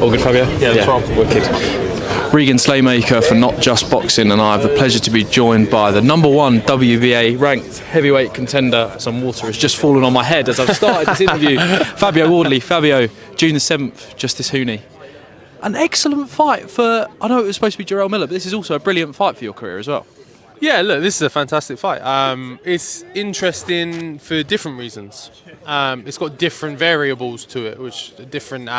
All good, Fabio? Yeah, that's right. Wicked. Regan Slaymaker for Not Just Boxing, and I have the pleasure to be joined by the #1 WBA ranked heavyweight contender. Some water has just fallen on my head as I've started this interview. Fabio Wardley. Fabio, June the 7th, Justis Huni. An excellent fight for, I know it was supposed to be Jerel Miller, but this is also a brilliant fight for your career as well. Yeah, look, this is a fantastic fight. It's interesting for different reasons. It's got different variables to it, which different.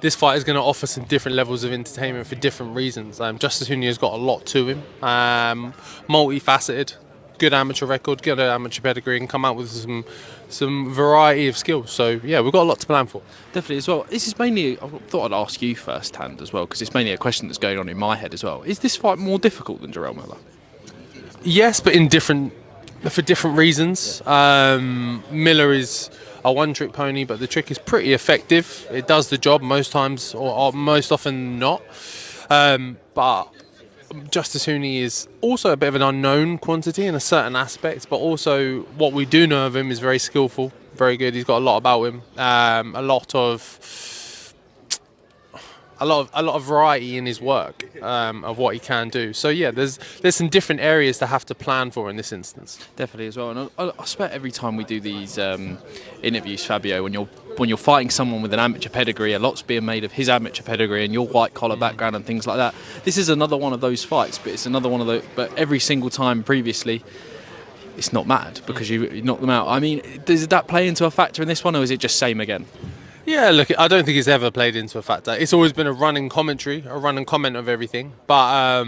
This fight is going to offer some different levels of entertainment for different reasons. Justis Huni has got a lot to him, multifaceted, good amateur record, good amateur pedigree, and come out with some variety of skills. So yeah, we've got a lot to plan for. Definitely as well. This is mainly, I thought I'd ask you first hand as well, because it's mainly a question that's going on in my head as well. Is this fight more difficult than Jerel Miller? Yes, but for different reasons. Miller is a one-trick pony, but the trick is pretty effective. It does the job most times, or most often not. But Justis Huni is also a bit of an unknown quantity in a certain aspect, but also what we do know of him is very skillful, very good. He's got a lot about him, a lot of variety in his work of what he can do. So yeah, there's some different areas to have to plan for in this instance. Definitely as well. And I expect every time we do these interviews, Fabio, when you're fighting someone with an amateur pedigree, a lot's being made of his amateur pedigree and your white collar background and things like that. This is another one of those fights, but it's another one of those. But every single time previously, it's not mattered because you knocked them out. I mean, does that play into a factor in this one, or is it just same again? Yeah, look, I don't think it's ever played into a factor. It's always been a running commentary, a running comment of everything, but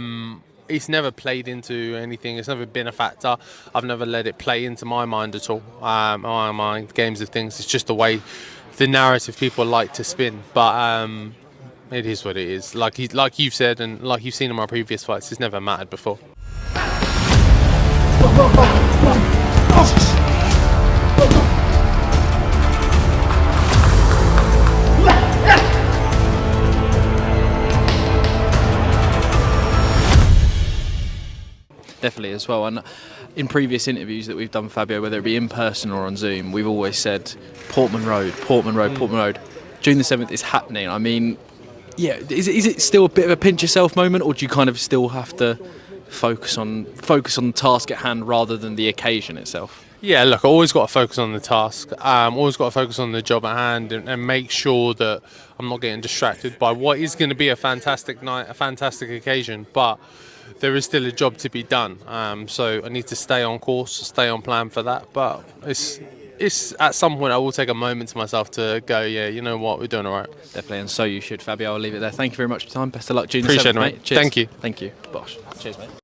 it's never played into anything. It's never been a factor. I've never let it play into my mind at all, my games of things. It's just the way the narrative people like to spin, but it is what it is. Like you've said, and like you've seen in my previous fights, it's never mattered before. Definitely as well. And in previous interviews that we've done, Fabio, whether it be in person or on Zoom, we've always said Portman Road, Portman Road, Portman Road. June the 7th is happening. I mean, yeah, is it still a bit of a pinch yourself moment, or do you kind of still have to focus on the task at hand rather than the occasion itself? Yeah, look, I always got to focus on the task. Always got to focus on the job at hand and make sure that I'm not getting distracted by what is going to be a fantastic night, a fantastic occasion, but there is still a job to be done. So I need to stay on course, stay on plan for that. But it's at some point I will take a moment to myself to go, yeah, you know what, we're doing all right. Definitely, and so you should, Fabio. I'll leave it there. Thank you very much for your time. Best of luck, June the 7th, Appreciate it, mate. Cheers. Thank you. Thank you. Bosh. Cheers, mate.